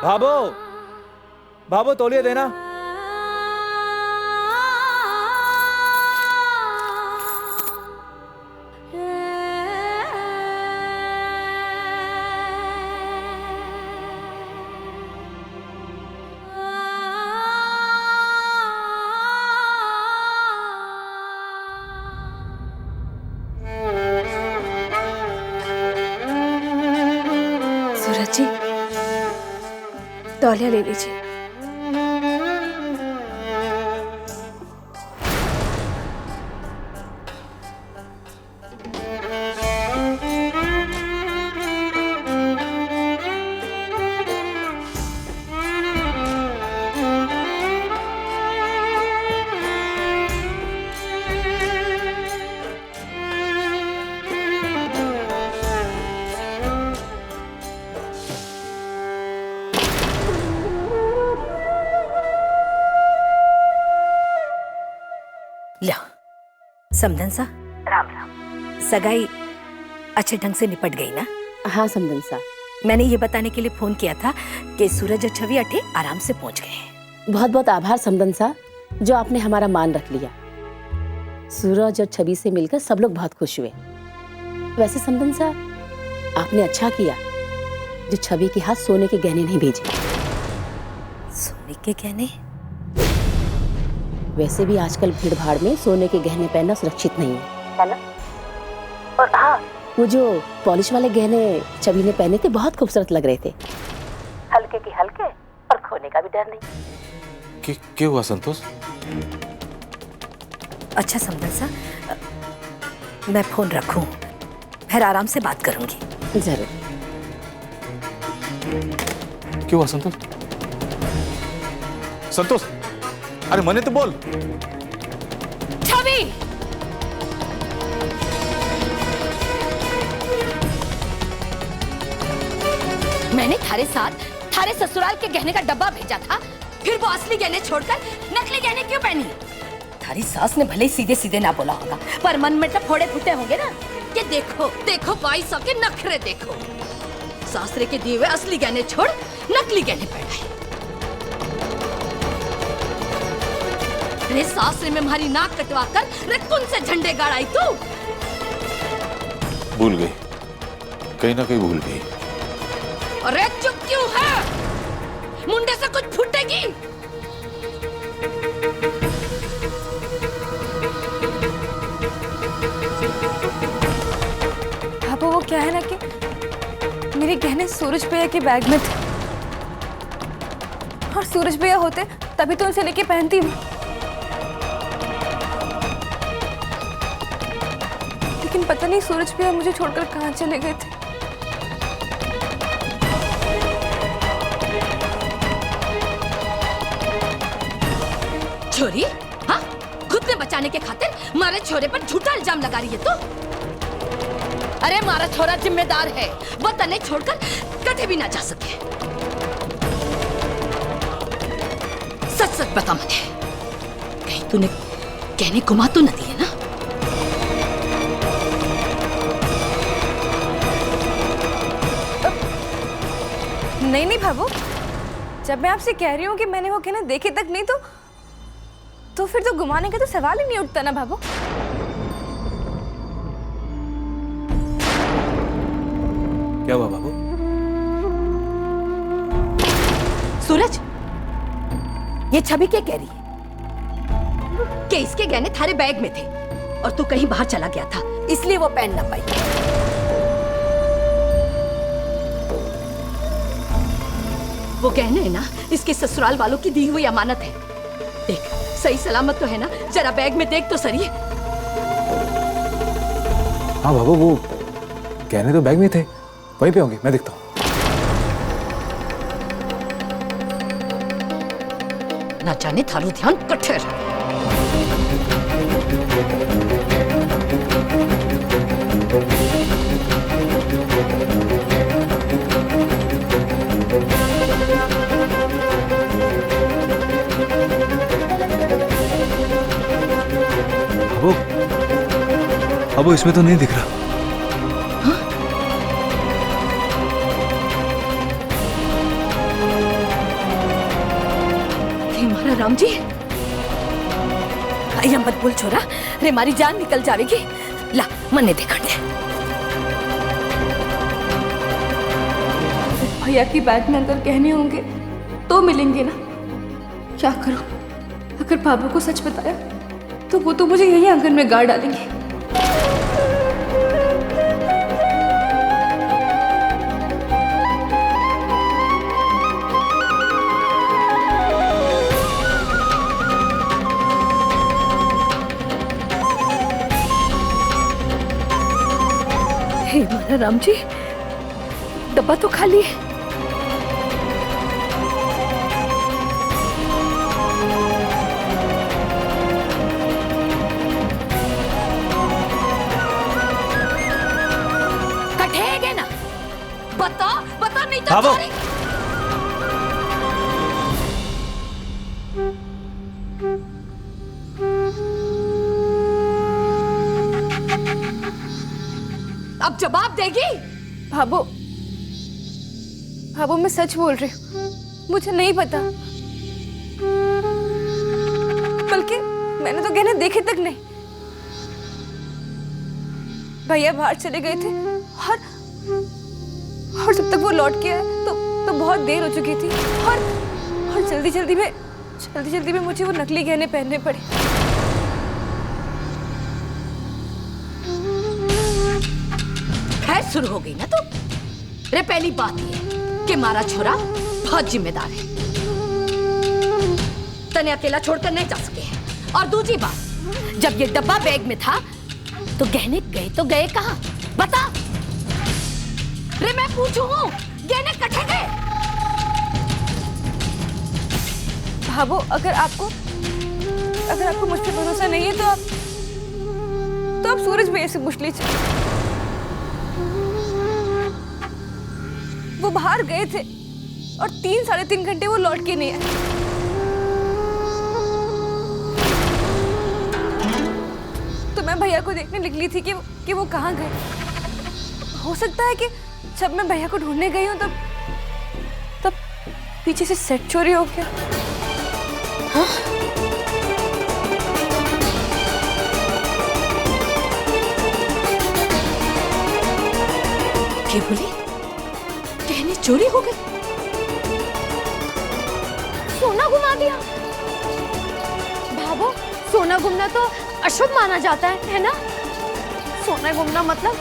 भाभो, भाभो तौलिया देना। सूरज जी, तौलिया ले लीजिए। लो समधन सा, राम राम। सगाई अच्छे ढंग से निपट गई ना? हाँ समधन सा, मैंने ये बताने के लिए फोन किया था कि सूरज और छवि अठे आराम से पहुंच गए हैं। बहुत बहुत आभार समधन सा, जो आपने हमारा मान रख लिया। सूरज और छवि से मिलकर सब लोग बहुत खुश हुए। वैसे समधन सा, आपने अच्छा किया जो छवि के हाथ सोने के गहने नहीं भेजे। सोने के गहने? वैसे भी आजकल भीड़ भाड़ में सोने के गहने पहनना सुरक्षित नहीं है ना? और हाँ, वो जो पॉलिश वाले गहने छवि ने पहने थे बहुत खूबसूरत लग रहे थे। हल्के के हल्के और खोने का भी डर नहीं। क्या हुआ संतोष? अच्छा समधन सा, मैं फोन रखूं, फिर आराम से बात करूंगी। जरूर। क्या हुआ संतोष? संतोष, अरे मने तो बोल। छवि! मैंने थारे साथ थारे ससुराल के गहने का डब्बा भेजा था, फिर वो असली गहने छोड़कर नकली गहने क्यों पहनी? थारी सास ने भले ही सीधे सीधे ना बोला होगा, पर मन में तो फोड़े फूटे होंगे ना कि देखो देखो 2200 के नखरे देखो, सासरे के दिए हुए असली गहने छोड़ नकली गहने पहनाए। रे सासरे में हमारी नाक कटवाकर रे कौन से झंडे गाड़ाई तू? भूल गई, कहीं ना कहीं भूल गई। अरे चुप क्यों है? मुंडे से कुछ फूटेगी? पापा वो क्या है ना कि मेरे गहने सूरज भैया के बैग में थे, और सूरज भैया होते तभी तो उनसे लेके पहनती हूँ। लेकिन पता नहीं सूरज भैया मुझे छोड़कर कहाँ चले गए थे। छोरी, हाँ? खुद ने बचाने के खातिर मारे छोरे पर झूठा इल्जाम लगा रही है तू? अरे मारा छोरा जिम्मेदार है, वो तने छोड़कर कभी भी ना जा सके। सच सच बता मुझे, कहीं तूने कहने घुमा तो न दिए ना? नहीं नहीं भाभू, जब मैं आपसे कह रही हूँ कि मैंने वो गहने देखे तक नहीं तो फिर तो घुमाने का तो सवाल ही नहीं उठता ना भाभू। क्या हुआ बाबू? सूरज, ये छवि क्या कह रही है कि इसके गहने थारे बैग में थे और तू कहीं बाहर चला गया था, इसलिए वो पहन ना पाई। वो गहने है ना, इसके ससुराल वालों की दी हुई अमानत है। देख, सही सलामत तो है ना? जरा बैग में देख तो सही। हाँ बाबू, वो गहने तो बैग में थे, वहीं पे होंगे, मैं देखता हूँ। ना जाने थारू ध्यान कठे रहे। अब वो इसमें तो नहीं दिख रहा। हाँ? राम जी, भैया मत बोल छोरा, रे मारी जान निकल जाएगी। ला मन्ने देखण दे। भैया की बैग में अंदर गहने होंगे तो मिलेंगे ना। क्या करूं? अगर बाबू को सच बताया तो वो तो मुझे यही आंगन में गाड़ डालेंगे। हे मारा राम जी, डब्बा तो खाली है। कटेगे ना, बताओ बताओ, नहीं तो भाभो। अब जवाब देगी? भाबो, भाबो मैं सच बोल रही हूँ, मुझे नहीं पता। बल्कि मैंने तो गहने देखे तक नहीं। भैया बाहर चले गए थे और जब तक वो लौट के आए तो बहुत देर हो चुकी थी और जल्दी जल्दी में मुझे वो नकली गहने पहनने पड़े। खैर शुरू हो गई ना तो। रे पहली बात ये कि मारा छोरा बहुत जिम्मेदार है, तने अकेला छोड़कर नहीं जा सके हैं। और दूसरी बात, जब ये डब्बा बैग में था तो गहने गए तो गए कहाँ? बता रे, मैं पूछूं गहने कटे गए? भाबो, अगर आपको मुझ पर भरोसा नहीं है तो आप सूरज भैया से पूछ लीजिए। वो बाहर गए थे और 3-3.5 घंटे वो लौट के नहीं आए। तो मैं भैया को देखने निकली थी कि वो कहाँ गए। हो सकता है कि जब मैं भैया को ढूंढने गई हूँ तब पीछे से सेट चोरी हो गया। हाँ? क्या बोली? गहने चोरी हो गए? सोना गुमा दिया? भाभो, सोना गुमना तो अशुभ माना जाता है ना? सोना गुमना मतलब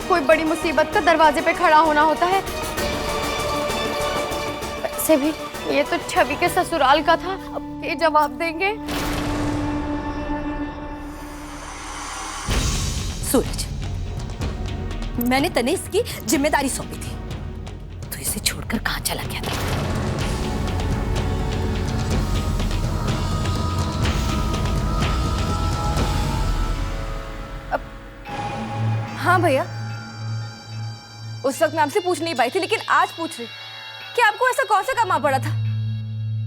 कोई बड़ी मुसीबत का दरवाजे पे खड़ा होना होता है। वैसे भी ये तो छवि के ससुराल का था, अब ये जवाब देंगे। सूरज, मैंने तने इसकी जिम्मेदारी सौंपी थी, तो इसे छोड़कर कहां चला गया था? हाँ भैया, उस वक्त मैं आपसे पूछ नहीं पाई थी, लेकिन आज पूछ रही कि आपको ऐसा कौन सा काम आ पड़ा था?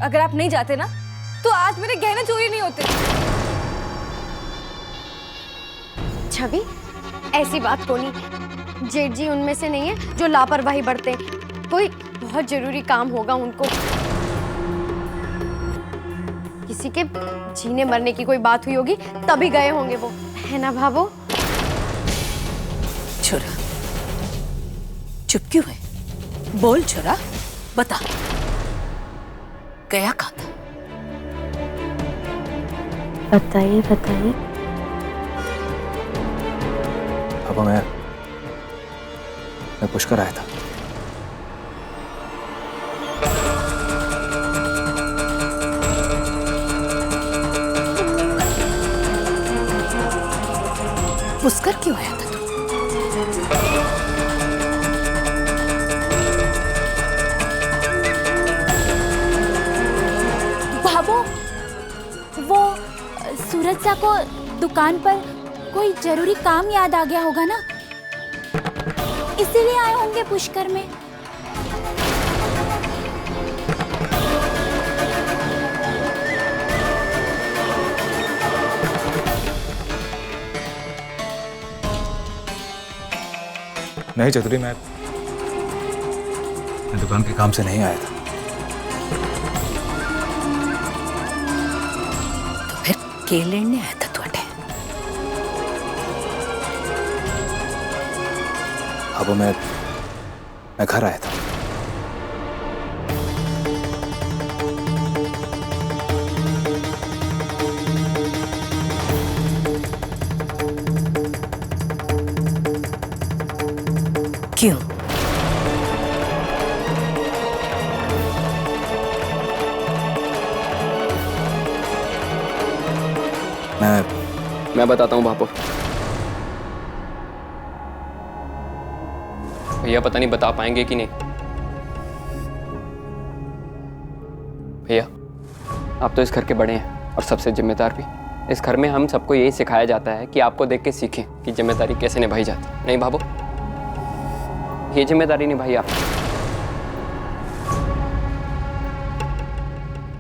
अगर आप नहीं जाते ना तो आज मेरे गहने चोरी नहीं होते। छवि, ऐसी बात को नहीं। जेठ जी उनमें से नहीं है जो लापरवाही बरते। कोई बहुत जरूरी काम होगा उनको, किसी के जीने मरने की कोई बात हुई होगी तभी गए होंगे वो, है ना भाभो? छोरा, चुप क्यों है? बोल छोरा, बता गया कहाँ था? बताइए बताइए। अब मैं पुष्कर आया था। पुष्कर क्यों आया था तू? भाभो, वो सूरज सा को दुकान पर कोई जरूरी काम याद आ गया होगा ना, इसीलिए आए होंगे पुष्कर में। नहीं चतुरी, मैं दुकान के काम से नहीं आया था। केलेने आया था तुअटे। अब मैं घर आया था। क्यों? मैं बताता हूँ बापू। भैया पता नहीं बता पाएंगे कि नहीं। भैया आप तो इस घर के बड़े हैं और सबसे जिम्मेदार भी। इस घर में हम सबको यही सिखाया जाता है कि आपको देख के सीखें कि जिम्मेदारी कैसे निभाई जाती है। नहीं बाबू, ये जिम्मेदारी निभाई आप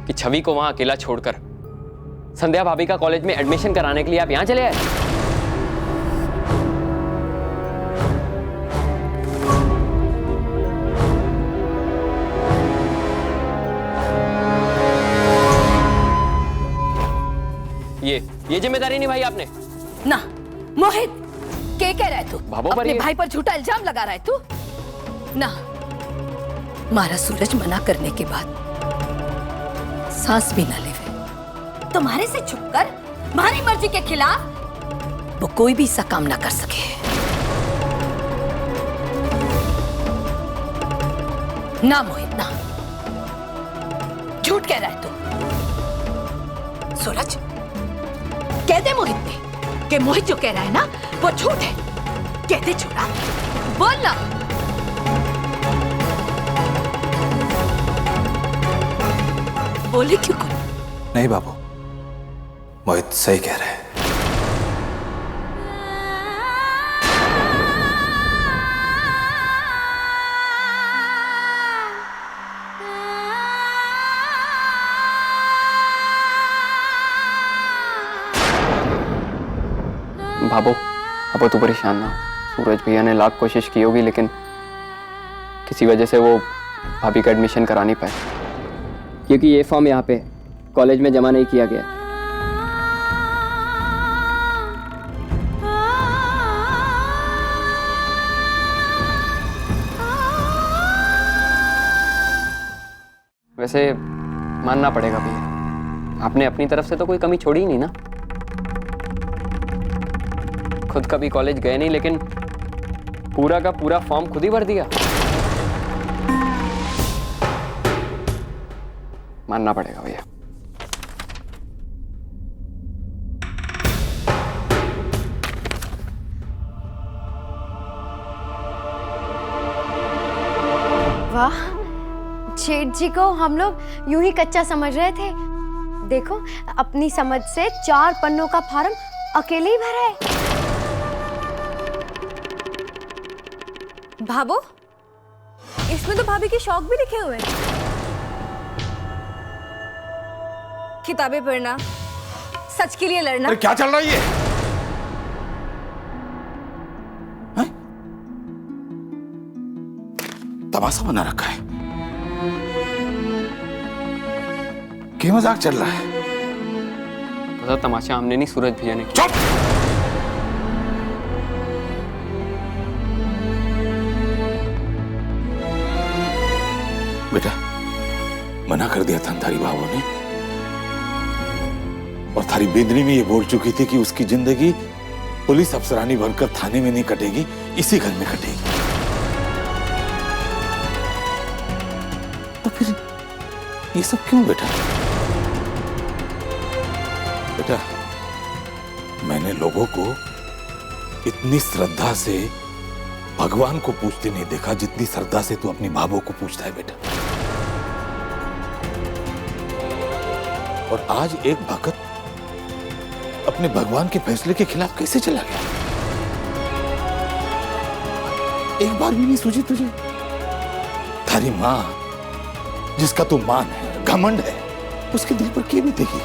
कि छवि को वहां अकेला छोड़कर संध्या भाभी का कॉलेज में एडमिशन कराने के लिए आप यहां चले आए। ये जिम्मेदारी निभाई आपने ना मोहित, क्या कह रहा है तू? बाबू पर अपने ये- भाई पर झूठा इल्जाम लगा रहा है तू? ना, मारा सूरज मना करने के बाद सांस भी ना लेवे, तुम्हारे से छुपकर तुम्हारी मर्जी के खिलाफ वो कोई भी ऐसा काम ना कर सके। ना मोहित ना, झूठ कह रहा है तू। सूरज कह दे मोहित ने कि मोहित जो कह रहा है ना वो झूठ है। कह दे छोरा, बोल ना। बोले क्यों? नहीं बाबू, मोहित सही कह रहे हैं। बाबू अब तू परेशान ना हो। सूरज भैया ने लाख कोशिश की होगी लेकिन किसी वजह से वो भाभी का एडमिशन करा नहीं पाए, क्योंकि ये फॉर्म यहाँ पे कॉलेज में जमा नहीं किया गया। वैसे मानना पड़ेगा भैया, आपने अपनी तरफ से तो कोई कमी छोड़ी ही नहीं ना। खुद कभी कॉलेज गए नहीं लेकिन पूरा का पूरा फॉर्म खुद ही भर दिया। मानना पड़ेगा भैया। वाह, जेठ जी को हम लोग यूं ही कच्चा समझ रहे थे। देखो, अपनी समझ से 4 पन्नों का फॉर्म अकेले ही भरा है। भाबो, इसमें तो भाभी के शौक भी लिखे हुए हैं। किताबें पढ़ना, सच के लिए लड़ना। अरे क्या चल रहा है ये? हैं? तमाशा बना रखा है। क्या मजाक चल रहा है? पता तमाशा हमने नहीं, सूरज भैया ने किया। चुप! बेटा, मना कर दिया था थारी बाबू ने, और थारी बेदनी में ये बोल चुकी थी कि उसकी जिंदगी पुलिस अफसरानी बनकर थाने में नहीं कटेगी, इसी घर में कटेगी। तो फिर ये सब क्यों बेटा? बेटा, मैंने लोगों को इतनी श्रद्धा से भगवान को पूछते नहीं देखा जितनी श्रद्धा से तू अपनी भाभो को पूछता है बेटा। और आज एक भक्त अपने भगवान के फैसले के खिलाफ कैसे चला गया? एक बार भी नहीं सूझी तुझे? थारी मां, जिसका तू मान है, घमंड है, उसके दिल पर क्या बीतेगी?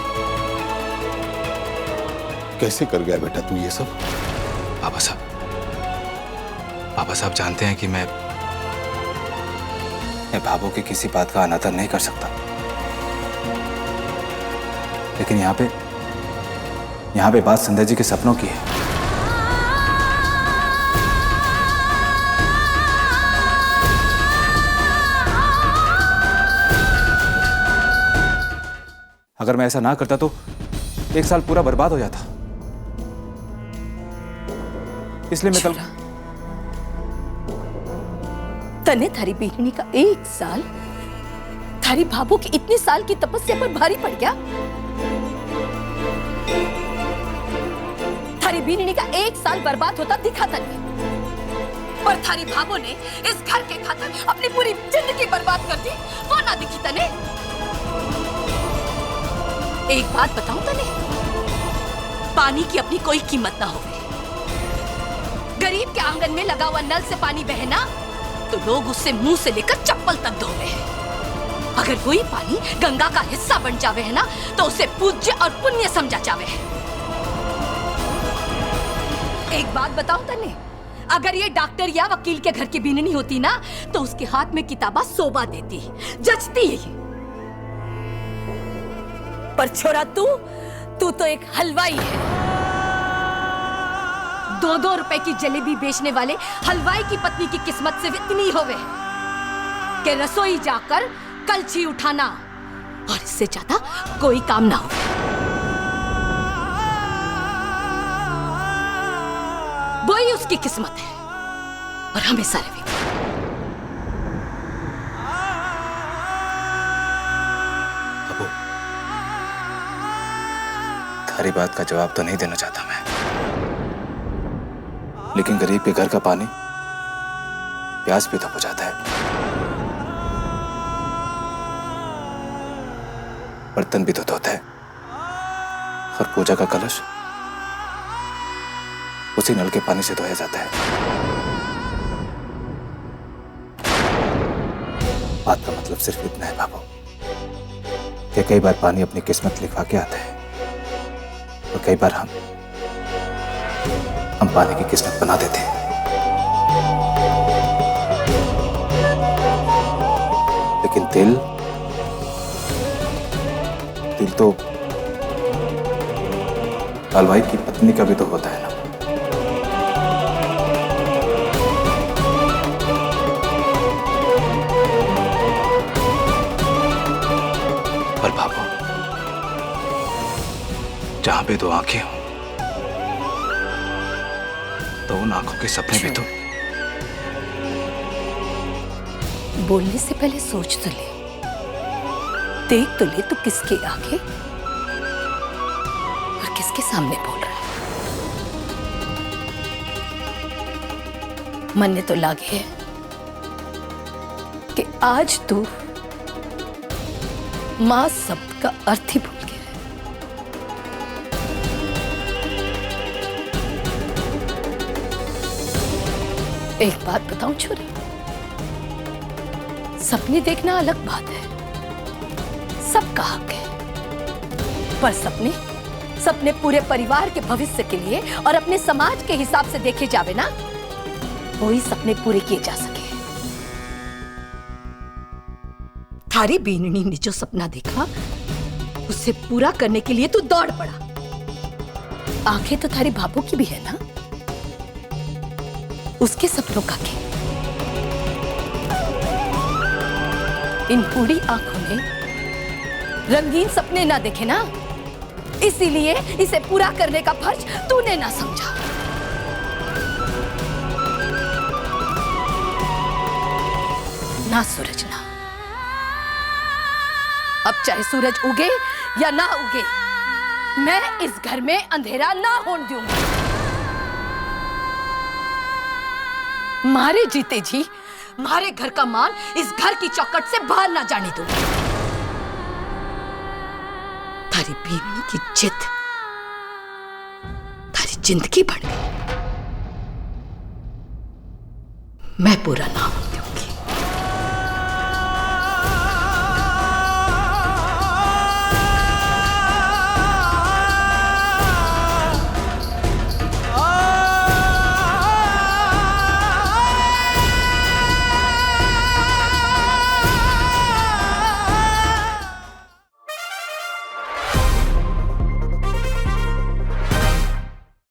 कैसे कर गया बेटा तू ये सब? पापा साहब जानते हैं कि मैं भाभो की किसी बात का अनादर नहीं कर सकता, लेकिन यहाँ पे यहाँ पे बात संध्या जी के सपनों की है। अगर मैं ऐसा ना करता तो 1 साल पूरा बर्बाद हो जाता। इसलिए मैं कल तने थारी बीहनी का 1 साल थारी भाभो की इतने साल की तपस्या पर भारी पड़ गया। थारी बीहनी का 1 साल बर्बाद होता दिखा तने, और थारी भाभो ने इस घर के खातिर अपनी पूरी जिंदगी बर्बाद कर दी, वो ना दिखी तने। एक बात बताऊं तने, पानी की अपनी कोई कीमत ना होवे। गरीब के आंगन में लगा हुआ नल से पानी बहे ना तो लोग उससे मुंह से लेकर चप्पल तक धोवे हैं। अगर वही पानी गंगा का हिस्सा बन जावे है ना तो उसे पूज्य और पुण्य समझा जावे है। एक बात बताऊं तने, अगर ये डॉक्टर या वकील के घर की बीननी होती ना तो उसके हाथ में किताबा सोबा देती, जचती है। पर छोरा तू तो एक हलवाई है। 2-2 रुपए की जलेबी बेचने वाले हलवाई की पत्नी की किस्मत से इतनी होवे कि रसोई जाकर कलछी उठाना और इससे ज्यादा कोई काम ना हो। वही उसकी किस्मत है और हमेशा रहेगी। अबू, थारी बात का जवाब तो नहीं देना चाहता मैं, लेकिन गरीब के घर का पानी प्यास भी तो बुझाता है, बर्तन भी तो धोता है, और पूजा का कलश उसी नल के पानी से धोया जाता है। बात का मतलब सिर्फ इतना है बाबू कि कई बार पानी अपनी किस्मत लिखवा के आता है और कई बार हम पानी की किस्मत बना देते हैं। लेकिन दिल तो हलवाई की पत्नी का भी तो होता है ना। पर बाबू, जहां पे 2 आंखें हों तो उन आंखों के सपने भी तो। बोलने से पहले सोच तो ले, देख तो ले तू किसके आगे और किसके सामने बोल रहा है। मन ने तो लागे है कि आज तू मां शब्द का अर्थ ही भूल गया है। एक बात बताऊं छोरी, सपने देखना अलग बात है, सबका हक है, पर सपने पूरे परिवार के भविष्य के लिए और अपने समाज के हिसाब से देखे जावे ना, वही सपने पूरे किए जा सके। थारी बीननी ने जो सपना देखा उसे पूरा करने के लिए तू दौड़ पड़ा। आंखें तो थारी भाभो की भी है ना, उसके सपनों का क्या? इन बूढ़ी आंखों ने रंगीन सपने ना देखे ना, इसीलिए इसे पूरा करने का फर्ज तूने ना समझा। ना सूरज ना, अब चाहे सूरज उगे या ना उगे, मैं इस घर में अंधेरा ना होने दूंगी। मारे जीते जी मारे घर का मान इस घर की चौखट से बाहर ना जाने दूंगी। थारी बीवी की जिद थारी जिंदगी बढ़ गई, मैं पूरा ना होती हूं।